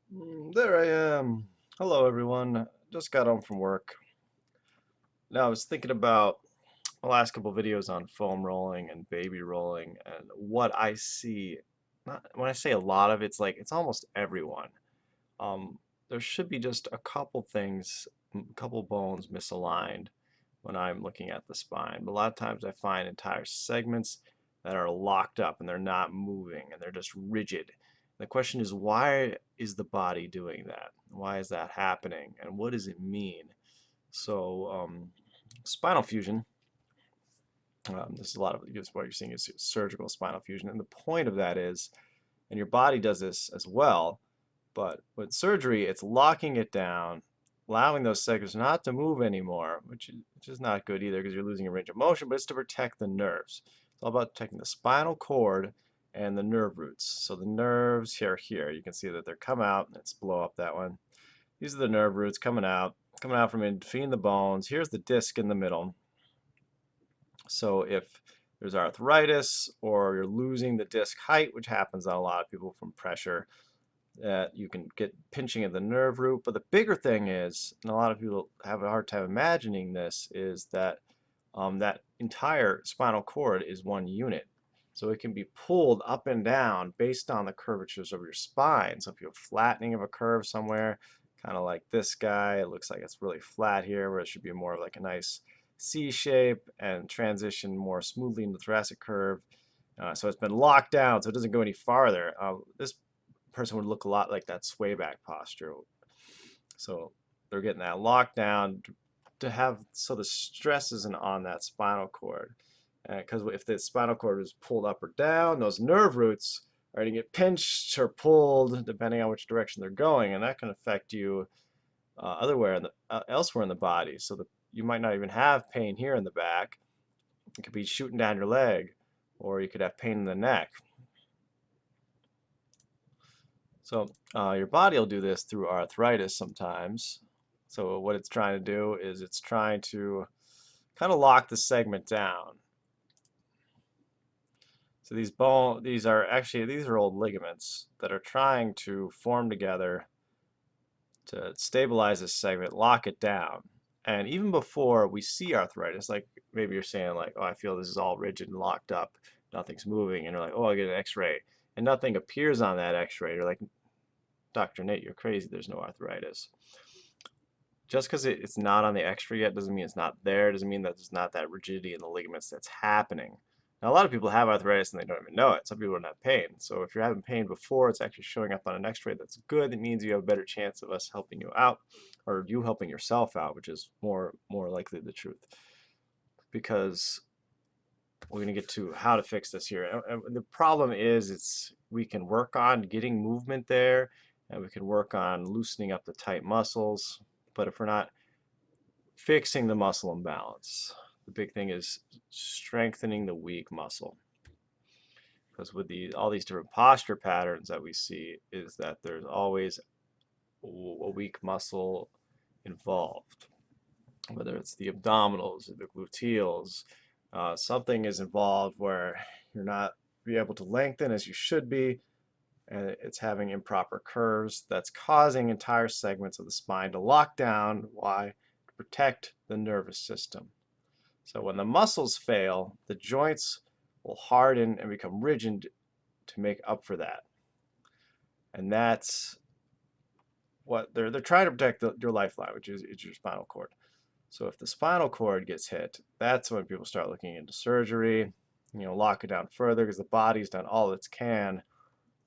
There I am. Hello, everyone. Just got home from work. Now, I was thinking about the last couple videos on foam rolling and baby rolling, and what I see. When I say a lot of, it's almost everyone. Um, there should be just a couple things, a couple bones misaligned when I'm looking at the spine. But a lot of times I find entire segments that are locked up and they're not moving and they're just rigid. The question is, why is the body doing that? Why is that happening? And what does it mean? So, spinal fusion, this is a lot of what you're seeing is surgical spinal fusion. And the point of that is, and your body does this as well, but with surgery, it's locking it down, allowing those segments not to move anymore, which is not good either because you're losing your range of motion, but it's to protect the nerves. It's all about protecting the spinal cord and the nerve roots. So the nerves here. You can see that they're come out. Let's blow up that one. These are the nerve roots coming out from in between the bones. Here's the disc in the middle. So if there's arthritis or you're losing the disc height, which happens on a lot of people from pressure, that you can get pinching at the nerve root. But the bigger thing is, and a lot of people have a hard time imagining this, is that that entire spinal cord is one unit. So it can be pulled up and down based on the curvatures of your spine. So if you have flattening of a curve somewhere, kind of like this guy, it looks like it's really flat here, where it should be more of like a nice C shape and transition more smoothly into the thoracic curve. So it's been locked down, so it doesn't go any farther. This person would look a lot like that sway back posture. So they're getting that locked down to have so the stress isn't on that spinal cord. Because if the spinal cord is pulled up or down, those nerve roots are going to get pinched or pulled depending on which direction they're going, and that can affect you elsewhere in the body. So you might not even have pain here in the back. It could be shooting down your leg, or you could have pain in the neck. So your body will do this through arthritis sometimes. So what it's trying to do is it's trying to kind of lock the segment down. So these are old ligaments that are trying to form together to stabilize this segment, lock it down. And even before we see arthritis, like maybe you're saying like, oh, I feel this is all rigid and locked up, nothing's moving, and you're like, oh, I get an X-ray, and nothing appears on that X-ray. You're like, Dr. Nate, you're crazy. There's no arthritis. Just because it's not on the X-ray yet doesn't mean it's not there. It doesn't mean that there's not that rigidity in the ligaments that's happening. Now, a lot of people have arthritis and they don't even know it. Some people don't have pain. So if you're having pain before it's actually showing up on an X-ray, that's good. It means you have a better chance of us helping you out, or you helping yourself out, which is more likely the truth. Because we're going to get to how to fix this here. And the problem is we can work on getting movement there, and we can work on loosening up the tight muscles. But if we're not fixing the muscle imbalance, the big thing is strengthening the weak muscle. Because with all these different posture patterns that we see, is that there's always a weak muscle involved, whether it's the abdominals or the gluteals. Something is involved where you're not be able to lengthen as you should be, and it's having improper curves that's causing entire segments of the spine to lock down. Why? To protect the nervous system. So when the muscles fail, the joints will harden and become rigid to make up for that. And that's what they're trying to protect your lifeline, which is your spinal cord. So if the spinal cord gets hit, that's when people start looking into surgery, lock it down further because the body's done all it can,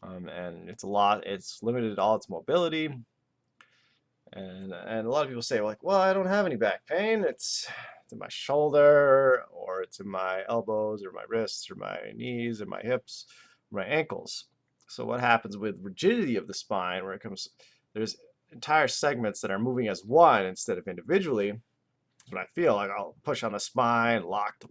and it's limited all its mobility. And a lot of people say like, well, I don't have any back pain. It's in my shoulder, or it's in my elbows, or my wrists, or my knees, or my hips, or my ankles. So what happens with rigidity of the spine, there's entire segments that are moving as one instead of individually. When I feel like I'll push on the spine, locked,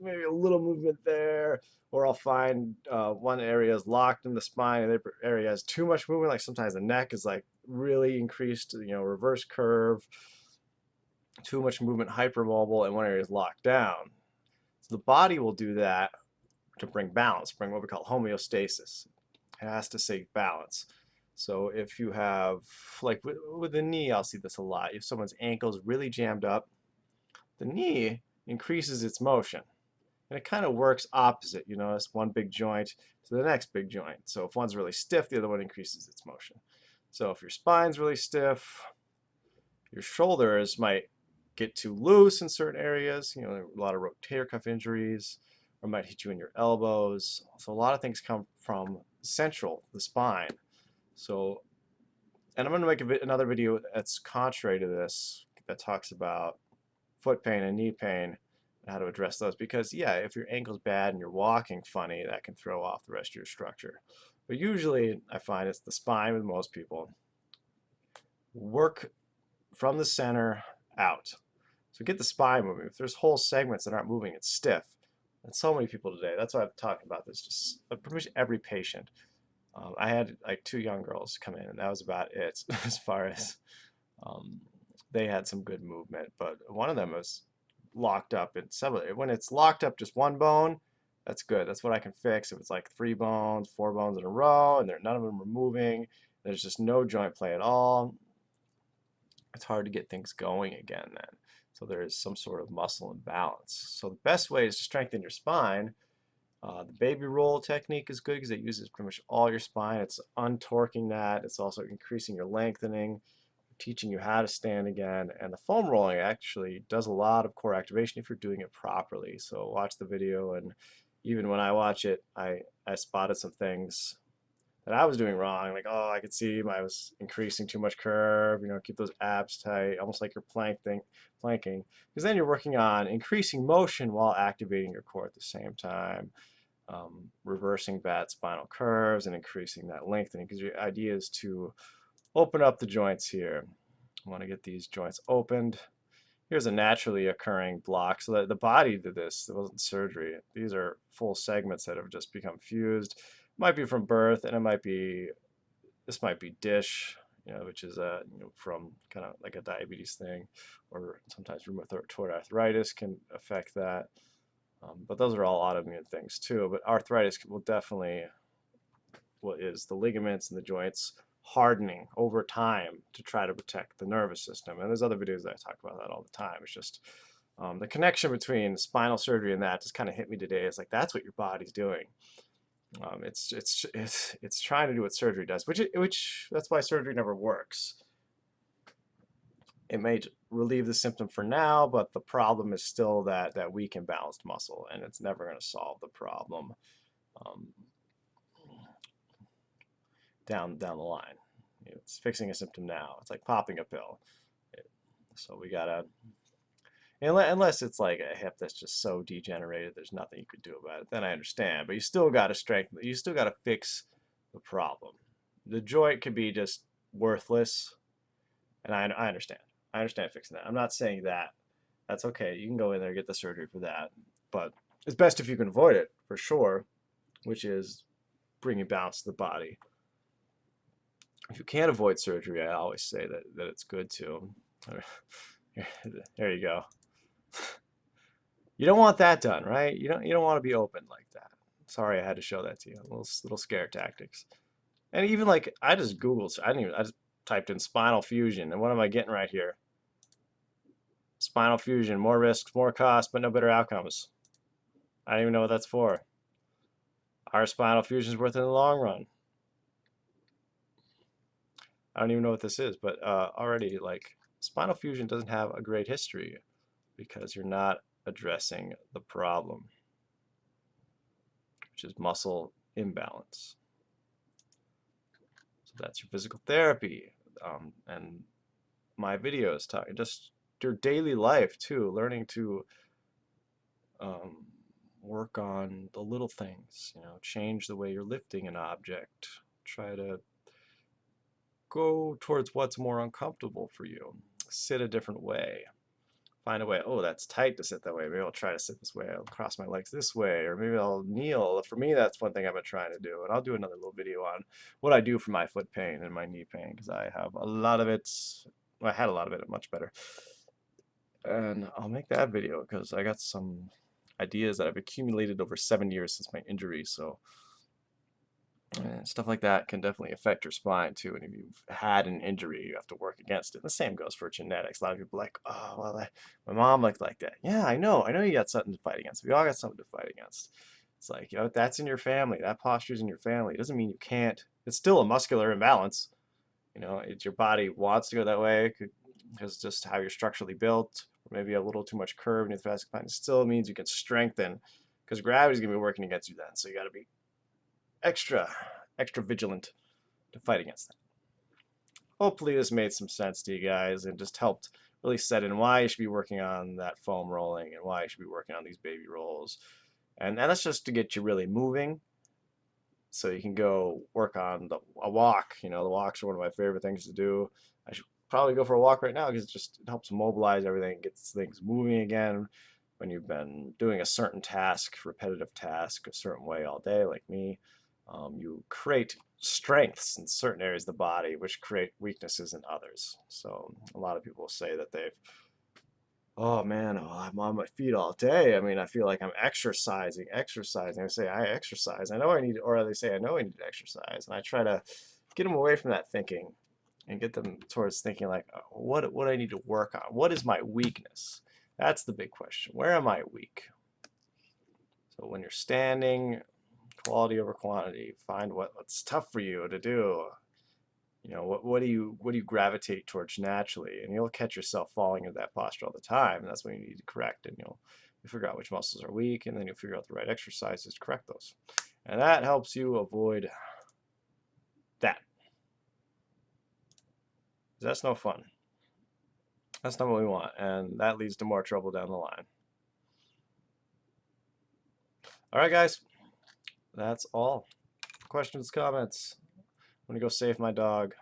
maybe a little movement there, or I'll find one area is locked in the spine, and the other area has too much movement. Like sometimes the neck is like really increased, reverse curve, too much movement, hypermobile, and one area is locked down. So the body will do that to bring balance, bring what we call homeostasis. It has to stay balanced. So if you have, like with the knee, I'll see this a lot. If someone's ankle's really jammed up, the knee increases its motion. And it kind of works opposite. You notice one big joint to the next big joint. So if one's really stiff, the other one increases its motion. So if your spine's really stiff, your shoulders might get too loose in certain areas, you know, a lot of rotator cuff injuries, or might hit you in your elbows. So a lot of things come from central, the spine. So, and I'm going to make another video that's contrary to this, that talks about foot pain and knee pain and how to address those. Because yeah, if your ankle's bad and you're walking funny, that can throw off the rest of your structure. But usually I find it's the spine with most people. Work from the center out. So get the spine moving. If there's whole segments that aren't moving, it's stiff. And so many people today, that's why I'm talking about this, just pretty much every patient. I had like 2 young girls come in, and that was about it as far as they had some good movement. But one of them was locked up in several. When it's locked up just one bone, that's good. That's what I can fix. If it's like 3 bones, 4 bones in a row, and none of them are moving, there's just no joint play at all, it's hard to get things going again then. So there is some sort of muscle imbalance. So the best way is to strengthen your spine. The baby roll technique is good because it uses pretty much all your spine. It's untorquing that. It's also increasing your lengthening, teaching you how to stand again. And the foam rolling actually does a lot of core activation if you're doing it properly. So watch the video, and even when I watch it, I spotted some things that I was doing wrong. Like, oh, I could see I was increasing too much curve, you know, keep those abs tight, almost like you're planking. Because then you're working on increasing motion while activating your core at the same time, reversing bad spinal curves and increasing that lengthening. Because your idea is to open up the joints here. I want to get these joints opened. Here's a naturally occurring block. So that the body did this. It wasn't surgery. These are full segments that have just become fused. It might be from birth, and this might be dish, you know, which is from kind of like a diabetes thing, or sometimes rheumatoid arthritis can affect that. But those are all autoimmune things too. But arthritis will definitely, what is the ligaments and the joints hardening over time to try to protect the nervous system. And there's other videos that I talk about that all the time. It's just the connection between spinal surgery and that just kind of hit me today. It's like, that's what your body's doing. It's trying to do what surgery does, which that's why surgery never works. It may relieve the symptom for now, but the problem is still that weak imbalanced muscle, and it's never going to solve the problem down the line. It's fixing a symptom now. It's like popping a pill. So we gotta, unless it's like a hip that's just so degenerated, there's nothing you could do about it. Then I understand, but you still got to strengthen. You still got to fix the problem. The joint could be just worthless, and I understand. I understand fixing that. I'm not saying that. That's okay. You can go in there and get the surgery for that, but it's best if you can avoid it for sure, which is bringing balance to the body. If you can't avoid surgery, I always say that it's good to. There you go. You don't want that done, right? You don't want to be open like that. Sorry, I had to show that to you. Little scare tactics. And even like I just Googled, I just typed in spinal fusion, and what am I getting right here? Spinal fusion, more risks, more costs, but no better outcomes. I don't even know what that's for. Are spinal fusions worth it in the long run? I don't even know what this is, but already like spinal fusion doesn't have a great history because you're not addressing the problem, which is muscle imbalance. So that's your physical therapy, and my videos talking just your daily life too, learning to work on the little things, you know, change the way you're lifting an object, try to go towards what's more uncomfortable for you, sit a different way, find a way, oh, that's tight to sit that way, maybe I'll try to sit this way, I'll cross my legs this way, or maybe I'll kneel. For me, that's one thing I've been trying to do, and I'll do another little video on what I do for my foot pain and my knee pain, because I have a lot of it. Well, I had a lot of it, much better, and I'll make that video because I got some ideas that I've accumulated over 7 years since my injury. So And stuff like that can definitely affect your spine too. And if you've had an injury, you have to work against it. The same goes for genetics. A lot of people are like, oh, well, my mom looked like that. Yeah, I know you got something to fight against. We all got something to fight against. It's like, that's in your family. That posture's in your family. It doesn't mean you can't. It's still a muscular imbalance. It's your body wants to go that way because just how you're structurally built, or maybe a little too much curve in your thoracic spine. It still means you can strengthen because gravity's gonna be working against you then. So you got to be extra, extra vigilant to fight against that. Hopefully this made some sense to you guys and just helped really set in why you should be working on that foam rolling and why you should be working on these baby rolls. And that's just to get you really moving so you can go work on a walk. The walks are one of my favorite things to do. I should probably go for a walk right now because it helps mobilize everything, gets things moving again. When you've been doing a certain task, repetitive task, a certain way all day, like me, you create strengths in certain areas of the body, which create weaknesses in others. So a lot of people say that oh man, I'm on my feet all day. I mean, I feel like I'm exercising. I say I exercise. I know I need, or they say I know I need to exercise, and I try to get them away from that thinking and get them towards thinking like, what do I need to work on? What is my weakness? That's the big question. Where am I weak? So when you're standing, quality over quantity. Find what's tough for you to do. What do you gravitate towards naturally, and you'll catch yourself falling into that posture all the time, and that's when you need to correct, and you'll figure out which muscles are weak, and then you'll figure out the right exercises to correct those, and that helps you avoid that. That's no fun. That's not what we want, and that leads to more trouble down the line. All right, guys, that's all. Questions, comments? I'm gonna go save my dog.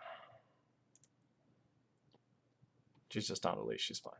She's just on a leash. She's fine.